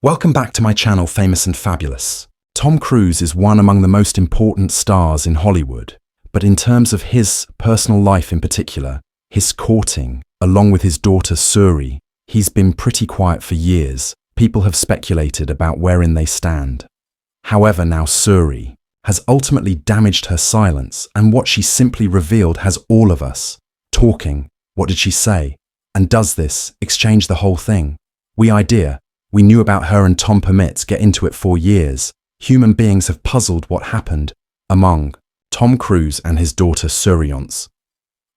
Welcome back to my channel, Famous and Fabulous. Tom Cruise is one among the most important stars in Hollywood, but in terms of his personal life in particular, his courting, along with his daughter Suri, he's been pretty quiet for years. People have speculated about wherein they stand. However, now Suri has ultimately damaged her silence, and what she simply revealed has all of us talking. What did she say? And does this exchange the whole thing? We knew about her and Tom permits get into it for years. Human beings have puzzled what happened among Tom Cruise and his daughter Suriance.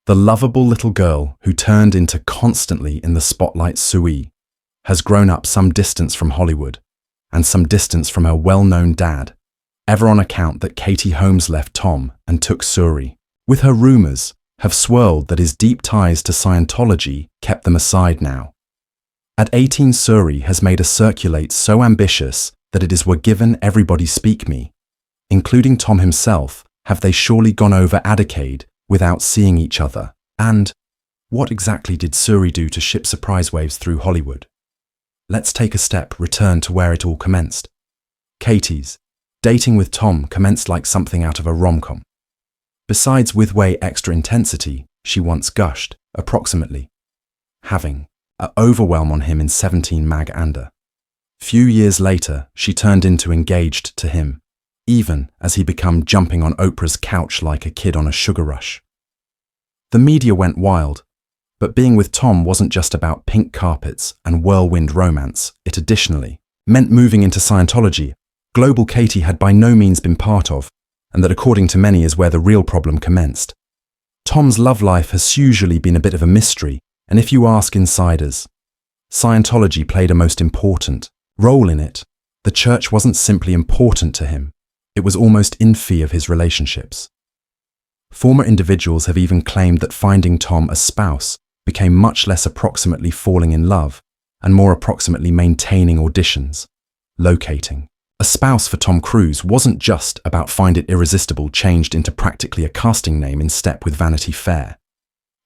The lovable little girl who turned into constantly in the spotlight Sui has grown up some distance from Hollywood and some distance from her well-known dad, ever on account that Katie Holmes left Tom and took Suri. With her rumors have swirled that his deep ties to Scientology kept them aside now. At 18, Suri has made a circulate so ambitious that it is "were given everybody speak me," including Tom himself. Have they surely gone over a decade without seeing each other? And what exactly did Suri do to ship surprise waves through Hollywood? Let's take a step, return to where it all commenced. Katie's dating with Tom commenced like something out of a rom-com. Besides with way extra intensity, she once gushed, approximately, having a overwhelm on him in 17 mag under. Few years later, she turned into engaged to him, even as he became jumping on Oprah's couch like a kid on a sugar rush. The media went wild, but being with Tom wasn't just about pink carpets and whirlwind romance. It additionally meant moving into Scientology, global Katie had by no means been part of, and that according to many is where the real problem commenced. Tom's love life has usually been a bit of a mystery, and if you ask insiders, Scientology played a most important role in it. The church wasn't simply important to him, it was almost in fee of his relationships. Former individuals have even claimed that finding Tom a spouse became much less approximately falling in love and more approximately maintaining auditions. Locating a spouse for Tom Cruise wasn't just about find it irresistible changed into practically a casting name in step with Vanity Fair.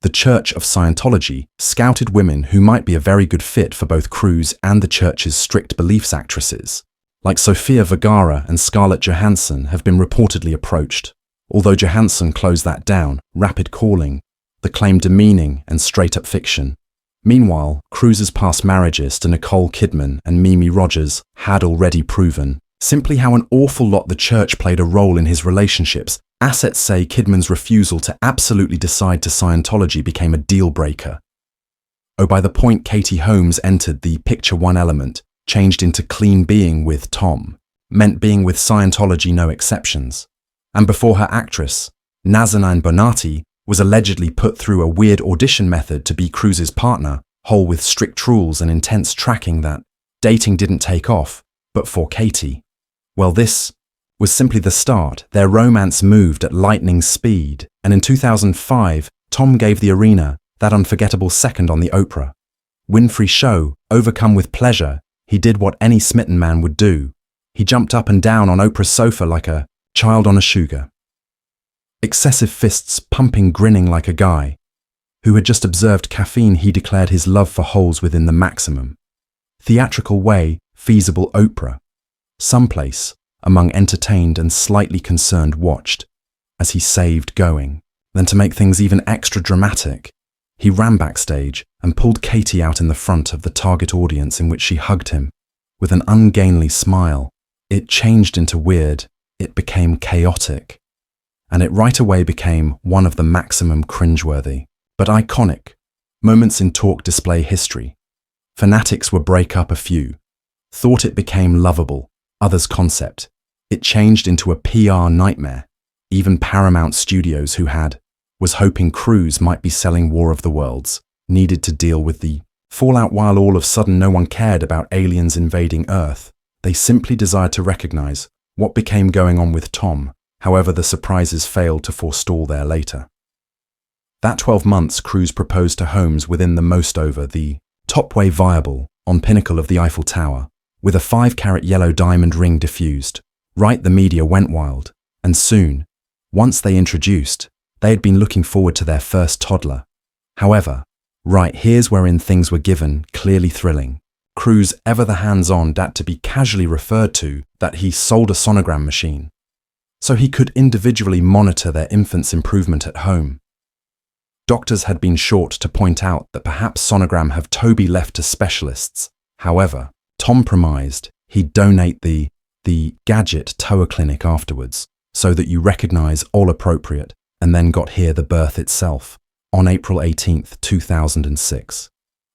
The Church of Scientology scouted women who might be a very good fit for both Cruise and the church's strict beliefs. Actresses like Sofia Vergara and Scarlett Johansson have been reportedly approached, although Johansson closed that down, rapid calling the claim demeaning and straight-up fiction. Meanwhile, Cruise's past marriages to Nicole Kidman and Mimi Rogers had already proven simply how an awful lot the church played a role in his relationships. Assets say Kidman's refusal to absolutely decide to Scientology became a deal-breaker. Oh, by the point Katie Holmes entered the picture, one element changed into clean being with Tom meant being with Scientology, no exceptions. And before her, actress Nazanin Bonatti was allegedly put through a weird audition method to be Cruise's partner, whole with strict rules and intense tracking, that dating didn't take off. But for Katie, well, this was simply the start. Their romance moved at lightning speed, and in 2005, Tom gave the arena that unforgettable second on the Oprah Winfrey show. Overcome with pleasure, he did what any smitten man would do. He jumped up and down on Oprah's sofa like a child on a sugar. Excessive fists pumping, grinning like a guy who had just observed caffeine. He declared his love for holes within the maximum theatrical way feasible Oprah. Someplace among entertained and slightly concerned watched as he saved going. Then, to make things even extra dramatic, he ran backstage and pulled Katie out in the front of the target audience, in which she hugged him with an ungainly smile. It changed into weird, it became chaotic, and it right away became one of the maximum cringeworthy but iconic moments in talk display history. Fanatics would break up, a few thought it became lovable, others concept. It changed into a PR nightmare. Even Paramount Studios, who was hoping Cruise might be selling War of the Worlds, needed to deal with the fallout. While all of a sudden no one cared about aliens invading Earth, they simply desired to recognize what became going on with Tom. However, the surprises failed to forestall their later. That 12 months, Cruise proposed to Holmes within the most over the top way viable on pinnacle of the Eiffel Tower, with a 5-carat yellow diamond ring diffused. Right, the media went wild, and soon, once they introduced, they had been looking forward to their first toddler. However, right, here's wherein things were given clearly thrilling. Cruz ever the hands-on dad to be casually referred to that he sold a sonogram machine, so he could individually monitor their infant's improvement at home. Doctors had been short to point out that perhaps sonogram have Toby left to specialists. However, Tom promised he'd donate the gadget to a clinic afterwards, so that you recognize all appropriate, and then got here the birth itself. On April 18th, 2006.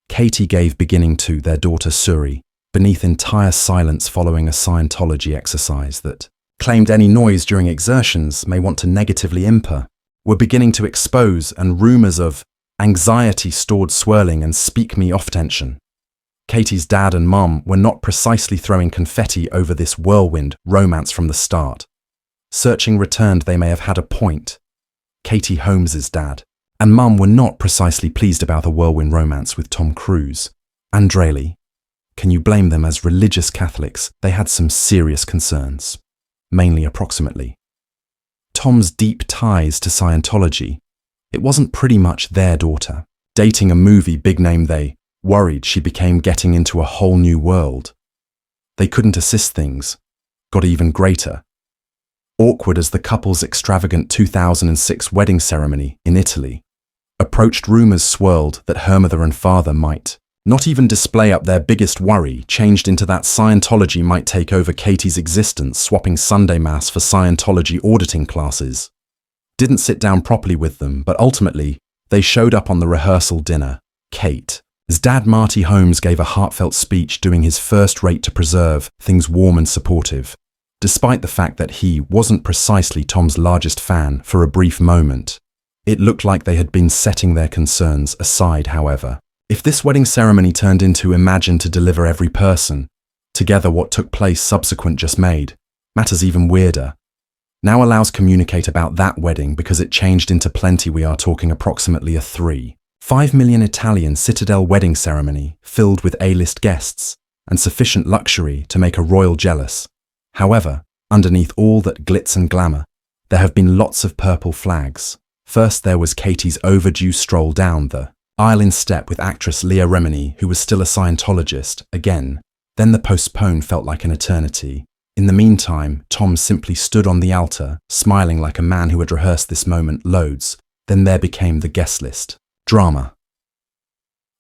Katie gave beginning to their daughter Suri, beneath entire silence following a Scientology exercise that claimed any noise during exertions may want to negatively imper, were beginning to expose, and rumours of anxiety stored swirling and speak me off tension. Katie's dad and mum were not precisely throwing confetti over this whirlwind romance from the start. Searching returned they may have had a point. Katie Holmes's dad and mum were not precisely pleased about the whirlwind romance with Tom Cruise. Andrely, can you blame them? As religious Catholics, they had some serious concerns, mainly approximately. Tom's deep ties to Scientology. It wasn't pretty much their daughter. Dating a movie big name, they worried she became getting into a whole new world. They couldn't assist things, got even greater. Awkward as the couple's extravagant 2006 wedding ceremony in Italy. Approached rumours swirled that her mother and father might not even display up their biggest worry, changed into that Scientology might take over Katie's existence, swapping Sunday Mass for Scientology auditing classes. Didn't sit down properly with them, but ultimately, they showed up on the rehearsal dinner. Kate's dad Marty Holmes gave a heartfelt speech doing his first rate to preserve things warm and supportive, despite the fact that he wasn't precisely Tom's largest fan for a brief moment. It looked like they had been setting their concerns aside, however. If this wedding ceremony turned into Imagine to Deliver Every Person, together what took place subsequent just made, matters even weirder. Now allows communicate about that wedding because it changed into plenty. We are talking approximately a 3.5 million Italian citadel wedding ceremony filled with A-list guests and sufficient luxury to make a royal jealous. However, underneath all that glitz and glamour, there have been lots of purple flags. First, there was Katie's overdue stroll down the aisle in step with actress Leah Remini, who was still a Scientologist, again. Then the postpone felt like an eternity. In the meantime, Tom simply stood on the altar, smiling like a man who had rehearsed this moment loads. Then there became the guest list. Drama.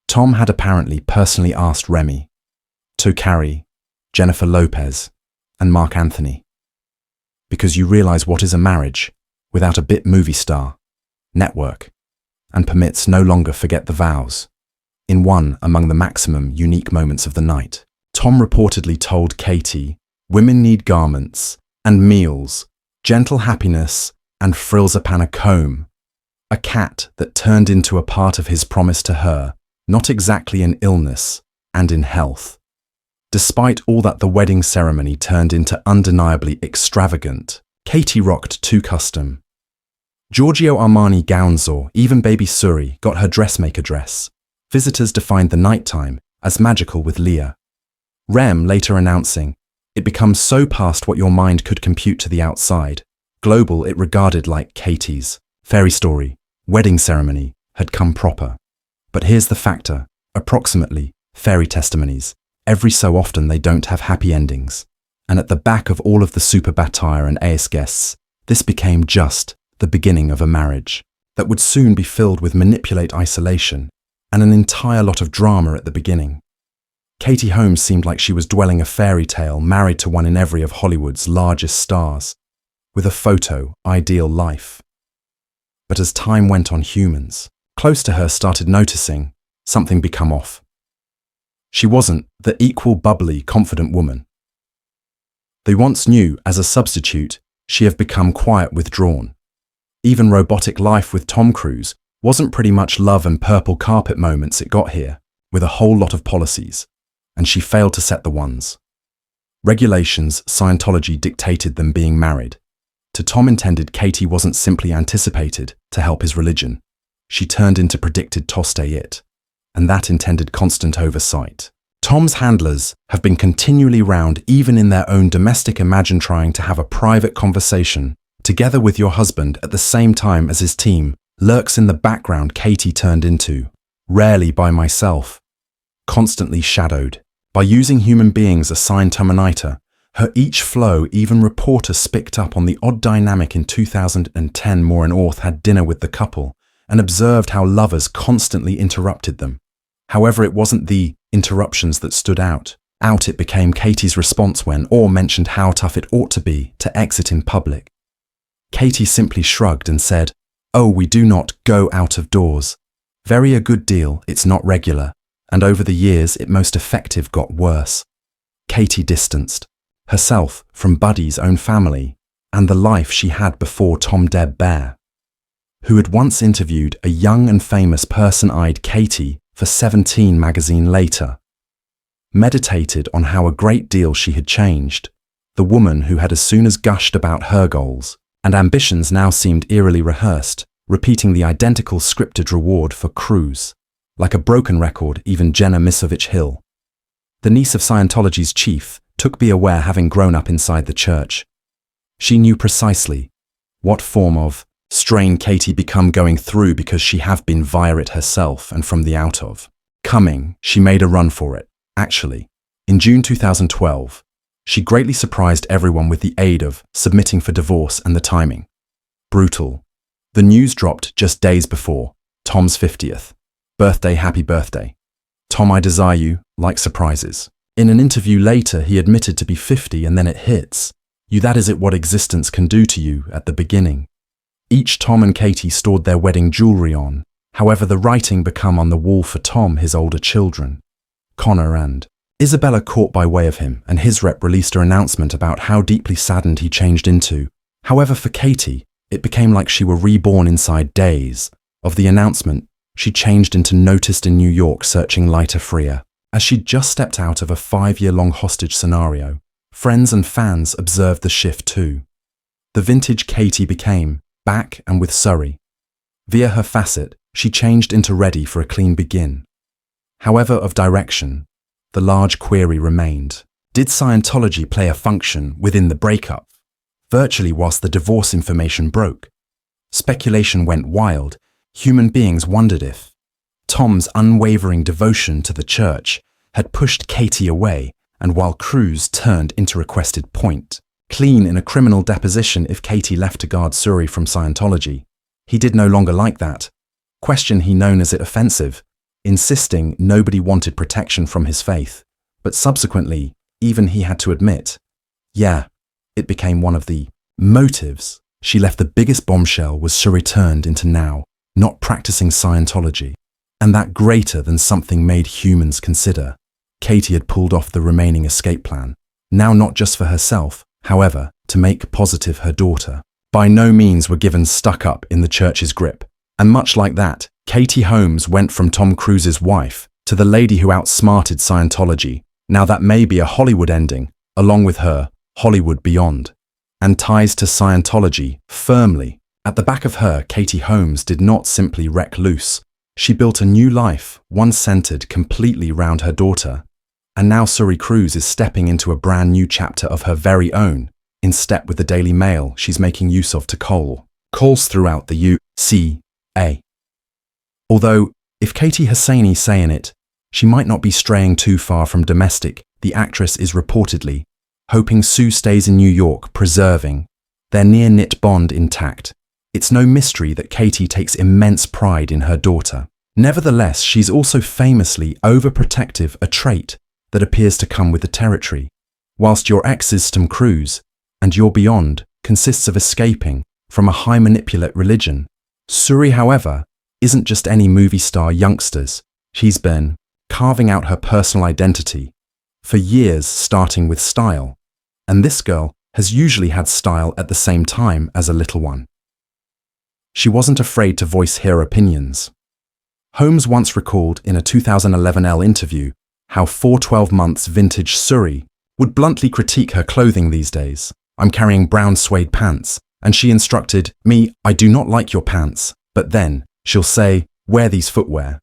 Tom had apparently personally asked Remy to carry Jennifer Lopez and Mark Anthony. Because you realize what is a marriage without a bit movie star, network, and permits no longer forget the vows. In one among the maximum unique moments of the night, Tom reportedly told Katie, women need garments and meals, gentle happiness and frills upon a comb, a cat that turned into a part of his promise to her, not exactly in illness and in health. Despite all that, the wedding ceremony turned into undeniably extravagant. Katie rocked too custom. Giorgio Armani gowns, or even baby Suri got her dressmaker dress. Visitors defined the nighttime as magical with Leah. Rem later announcing, it becomes so past what your mind could compute to the outside. Global it regarded like Katie's fairy story, wedding ceremony, had come proper. But here's the factor, approximately, fairy testimonies. Every so often they don't have happy endings. And at the back of all of the super batire and AS guests, this became just the beginning of a marriage that would soon be filled with manipulate isolation and an entire lot of drama at the beginning. Katie Holmes seemed like she was dwelling a fairy tale, married to one in every of Hollywood's largest stars, with a photo ideal life. But as time went on, humans close to her started noticing something become off. She wasn't the equal, bubbly, confident woman they once knew. As a substitute, she had become quiet, withdrawn. Even robotic life with Tom Cruise wasn't pretty much love and purple carpet moments it got here, with a whole lot of policies, and she failed to set the ones. Regulations Scientology dictated them being married. To Tom intended, Katie wasn't simply anticipated to help his religion. She turned into predicted toste it, and that intended constant oversight. Tom's handlers have been continually round, even in their own domestic. Imagine trying to have a private conversation together with your husband at the same time as his team lurks in the background. Katie turned into, rarely by myself, constantly shadowed, By using human beings assigned to monitor her each flow, even reporters picked up on the odd dynamic. In 2010, Moore and Orth had dinner with the couple and observed how lovers constantly interrupted them. However, it wasn't the interruptions that stood out. It became Katie's response when Orr mentioned how tough it ought to be to exit in public. Katie simply shrugged and said, "Oh, we do not go out of doors. Very a good deal, it's not regular, and over the years it most effective got worse." Katie distanced herself from Buddy's own family and the life she had before Tom Deb Bear, who had once interviewed a young and famous person-eyed Katie for 17 magazine later, meditated on how a great deal she had changed. The woman who had as soon as gushed about her goals and ambitions now seemed eerily rehearsed, repeating the identical scripted reward for Cruz. Like a broken record, even Jenna Misovich Hill, the niece of Scientology's chief, took be aware, having grown up inside the church. She knew precisely what form of strain Katie become going through because she have been via it herself, and from the out of coming, she made a run for it. Actually, in June 2012, she greatly surprised everyone with the aid of submitting for divorce and the timing. Brutal. The news dropped just days before Tom's 50th birthday. Happy birthday, Tom, I desire you, like surprises. In an interview later, he admitted to be 50, and then it hits you. That is it, what existence can do to you at the beginning. Each Tom and Katie stored their wedding jewelry on. However, the writing become on the wall for Tom, his older children, Connor and Isabella, caught by way of him, and his rep released an announcement about how deeply saddened he changed into. However, for Katie, it became like she were reborn inside days of the announcement. She changed into noticed in New York, searching lighter, freer. As she'd just stepped out of a 5-year-long hostage scenario, friends and fans observed the shift too. The vintage Katie became back, and with Surrey via her facet, she changed into ready for a clean begin. However, of direction, the large query remained. Did Scientology play a function within the breakup? Virtually whilst the divorce information broke, speculation went wild. Human beings wondered if Tom's unwavering devotion to the church had pushed Katie away, and while Cruz turned into requested point clean in a criminal deposition if Katie left to guard Surrey from Scientology, he did no longer like that. Question he known as it offensive, insisting nobody wanted protection from his faith, but subsequently, even he had to admit, yeah, it became one of the motives. She left. The biggest bombshell was Surrey turned into now not practicing Scientology, and that greater than something made humans consider. Katie had pulled off the remaining escape plan, now not just for herself, however, to make positive her daughter. By no means were given stuck up in the church's grip, and much like that, Katie Holmes went from Tom Cruise's wife to the lady who outsmarted Scientology. Now that may be a Hollywood ending, along with her, Hollywood beyond, and ties to Scientology firmly. At the back of her, Katie Holmes did not simply wreck loose. She built a new life, one centered completely round her daughter. And now Surrey Cruz is stepping into a brand new chapter of her very own, in step with the Daily Mail she's making use of to calls throughout the U.C.A. Although, if Katie Hosseini's saying it, she might not be straying too far from domestic. The actress is reportedly hoping Sue stays in New York, preserving their near-knit bond intact. It's no mystery that Katie takes immense pride in her daughter. Nevertheless, she's also famously overprotective, a trait that appears to come with the territory. Whilst your ex's Tom Cruise and your beyond consists of escaping from a high manipulate religion, Surrey, however, isn't just any movie star youngsters. She's been carving out her personal identity for years, starting with style. And this girl has usually had style at the same time as a little one. She wasn't afraid to voice her opinions. Holmes once recalled in a 2011 Elle interview how for 12 months vintage Surrey would bluntly critique her clothing these days. I'm carrying brown suede pants, and she instructed me, I do not like your pants, but then she'll say, wear these footwear.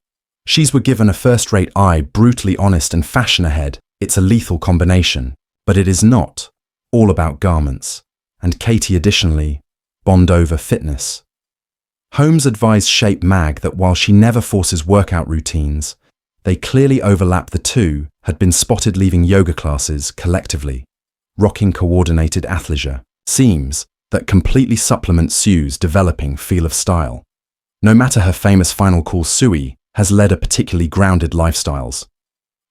She's were given a first-rate eye, brutally honest and fashion ahead. It's a lethal combination, but it is not all about garments. And Katie additionally bond over fitness. Holmes advised Shape Mag that while she never forces workout routines, They clearly overlap. The two had been spotted leaving yoga classes collectively, rocking coordinated athleisure. Seems that completely supplements Sue's developing feel of style. No matter her famous final call, Sue has led a particularly grounded lifestyles.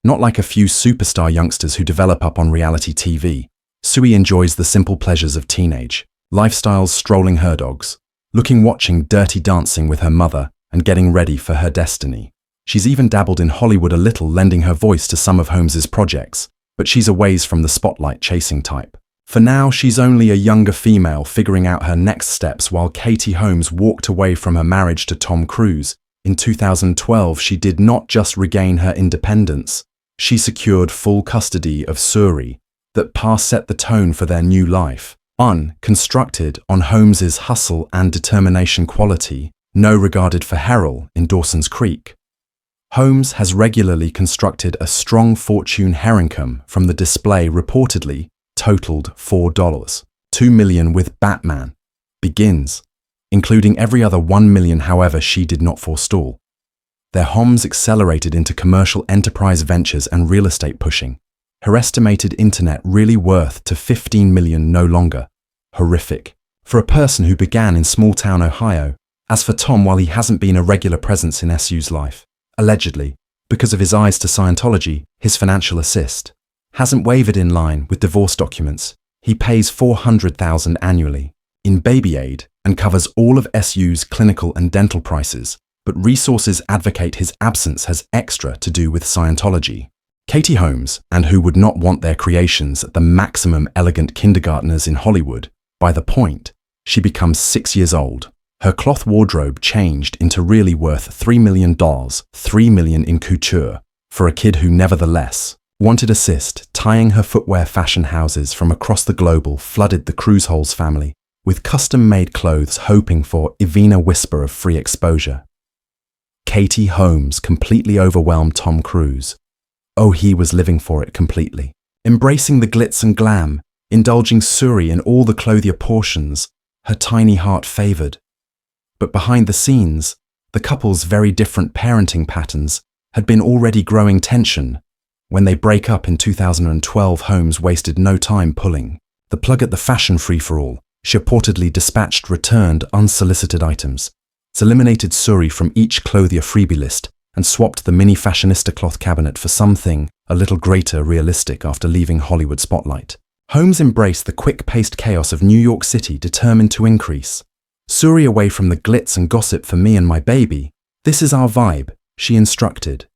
Not like a few superstar youngsters who develop up on reality TV, Sue enjoys the simple pleasures of teenage lifestyles, strolling her dogs, watching Dirty Dancing with her mother, and getting ready for her destiny. She's even dabbled in Hollywood a little, lending her voice to some of Holmes's projects, but she's a ways from the spotlight chasing type. For now, she's only a younger female figuring out her next steps. While Katie Holmes walked away from her marriage to Tom Cruise in 2012, she did not just regain her independence, she secured full custody of Suri. That path set the tone for their new life. Constructed on Holmes's hustle and determination quality, no regarded for Herrill in Dawson's Creek. Holmes has regularly constructed a strong fortune. Her income from the display reportedly totaled $4.2 million with Batman Begins, including every other $1 million. However, she did not forestall. Their Holmes accelerated into commercial enterprise ventures and real estate pushing. Her estimated internet really worth to $15 million, no longer. Horrific. For a person who began in small-town Ohio. As for Tom, while he hasn't been a regular presence in Sue's life, allegedly, because of his ties to Scientology, his financial assist hasn't wavered in line with divorce documents. He pays $400,000 annually in baby aid and covers all of Sue's clinical and dental prices, but resources advocate his absence has extra to do with Scientology. Katie Holmes, and who would not want their creations at the maximum elegant kindergartners in Hollywood, by the point she becomes 6 years old. Her cloth wardrobe changed into really worth $3 million, $3 million in couture, for a kid who nevertheless wanted assist. Tying her footwear. Fashion houses from across the globe flooded the Cruise Holes family with custom-made clothes, hoping for Ivina whisper of free exposure. Katie Holmes completely overwhelmed Tom Cruise. Oh, he was living for it completely, embracing the glitz and glam, indulging Suri in all the clothier portions her tiny heart favored. But behind the scenes, the couple's very different parenting patterns had been already growing tension. When they break up in 2012, Holmes wasted no time pulling the plug at the fashion free-for-all. She reportedly dispatched returned unsolicited items, eliminated Suri from each clothier freebie list, and swapped the mini fashionista cloth cabinet for something a little greater realistic after leaving Hollywood spotlight. Holmes embraced the quick-paced chaos of New York City, determined to increase Suri away from the glitz and gossip. For me and my baby, this is our vibe, she instructed.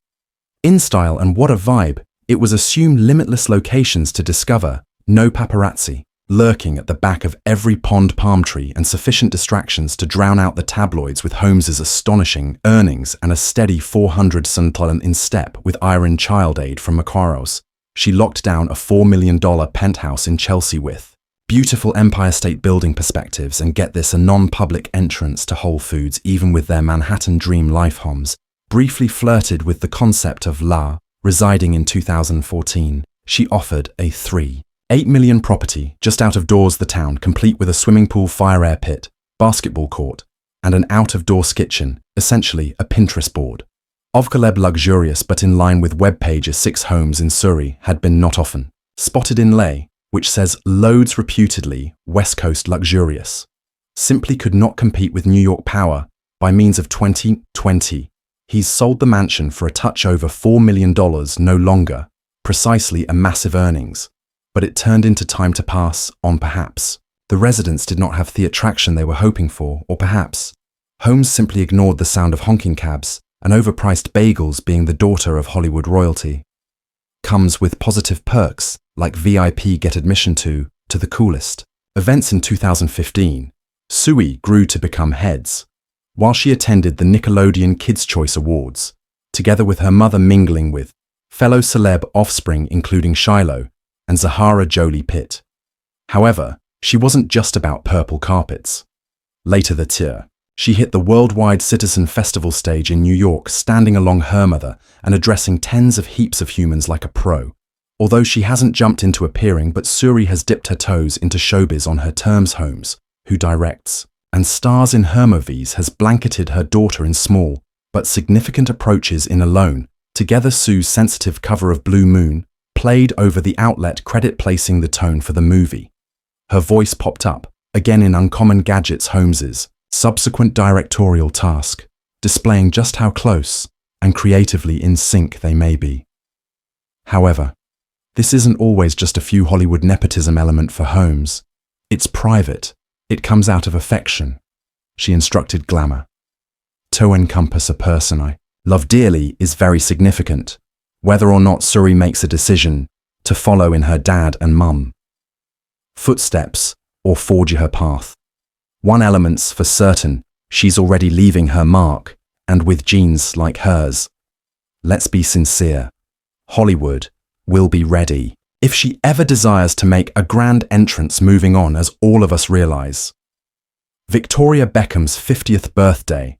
In style, and what a vibe, it was assumed limitless locations to discover, no paparazzi lurking at the back of every pond palm tree, and sufficient distractions to drown out the tabloids. With Holmes's astonishing earnings and a steady $400,000 in step with Iron Child Aid from Macquarie's, she locked down a $4 million penthouse in Chelsea with beautiful Empire State Building perspectives, and get this, a non-public entrance to Whole Foods. Even with their Manhattan dream life, Holmes briefly flirted with the concept of La. Residing in 2014, she offered a $3.8 million property just out of doors the town, complete with a swimming pool, fire air pit, basketball court, and an out-of-doors kitchen, essentially a Pinterest board. Ovkaleb luxurious, but in line with web pages. 6 homes in Surrey had been not often spotted in Lay, which says loads reputedly West Coast luxurious. Simply could not compete with New York power. By means of 2020, he's sold the mansion for a touch over $4 million, no longer precisely a massive earnings, but it turned into time to pass on. Perhaps the residents did not have the attraction they were hoping for, or perhaps Holmes simply ignored the sound of honking cabs and overpriced bagels. Being the daughter of Hollywood royalty comes with positive perks like VIP get admission to the coolest events. In 2015, Sui grew to become heads while she attended the Nickelodeon Kids' Choice Awards, together with her mother, mingling with fellow celeb offspring including Shiloh and Zahara Jolie Pitt. However, she wasn't just about purple carpets. Later that year, she hit the worldwide Citizen Festival stage in New York, standing along her mother and addressing tens of heaps of humans like a pro. Although she hasn't jumped into appearing, but Suri has dipped her toes into showbiz on her terms. Holmes, who directs and stars in her movies, has blanketed her daughter in small but significant approaches in Alone Together, Sue's sensitive cover of Blue Moon played over the outlet credit, placing the tone for the movie. Her voice popped up, again in Uncommon Gadgets Holmes's subsequent directorial task, displaying just how close and creatively in sync they may be. However, this isn't always just a few Hollywood nepotism element for Holmes. It's private. It comes out of affection. She instructed Glamour. To encompass a person I love dearly is very significant, whether or not Suri makes a decision to follow in her dad and mum footsteps or forge her path. One element's for certain, she's already leaving her mark, and with genes like hers. Let's be sincere. Hollywood will be ready if she ever desires to make a grand entrance, moving on, as all of us realize. Victoria Beckham's 50th birthday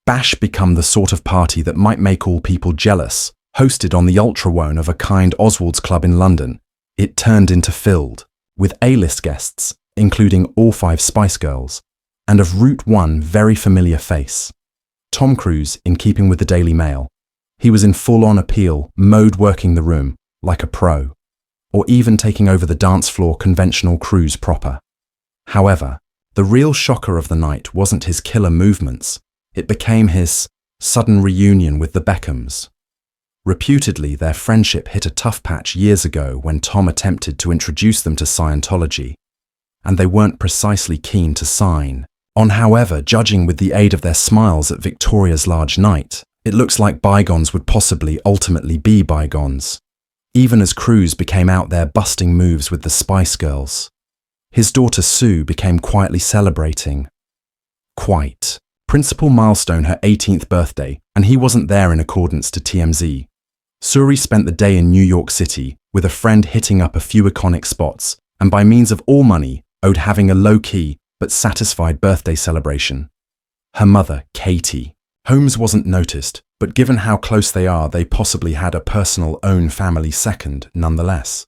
bash become the sort of party that might make all people jealous. Hosted on the ultra-one-of-a-kind Oswald's Club in London, it turned into filled with A-list guests, including all 5 Spice Girls, and of Route 1 very familiar face. Tom Cruise, in keeping with the Daily Mail. He was in full-on appeal mode, working the room like a pro, or even taking over the dance floor conventional Cruise proper. However, the real shocker of the night wasn't his killer movements, it became his sudden reunion with the Beckhams. Reputedly, their friendship hit a tough patch years ago when Tom attempted to introduce them to Scientology, and they weren't precisely keen to sign on. However, judging with the aid of their smiles at Victoria's large night, it looks like bygones would possibly ultimately be bygones, even as Cruise became out there busting moves with the Spice Girls. His daughter Sue became quietly celebrating. Quite. Principal milestone, her 18th birthday, and he wasn't there in accordance to TMZ. Suri spent the day in New York City with a friend, hitting up a few iconic spots, and by means of all money, owed having a low-key but satisfied birthday celebration. Her mother, Katie. Holmes wasn't noticed, but given how close they are, they possibly had a personal own family second nonetheless.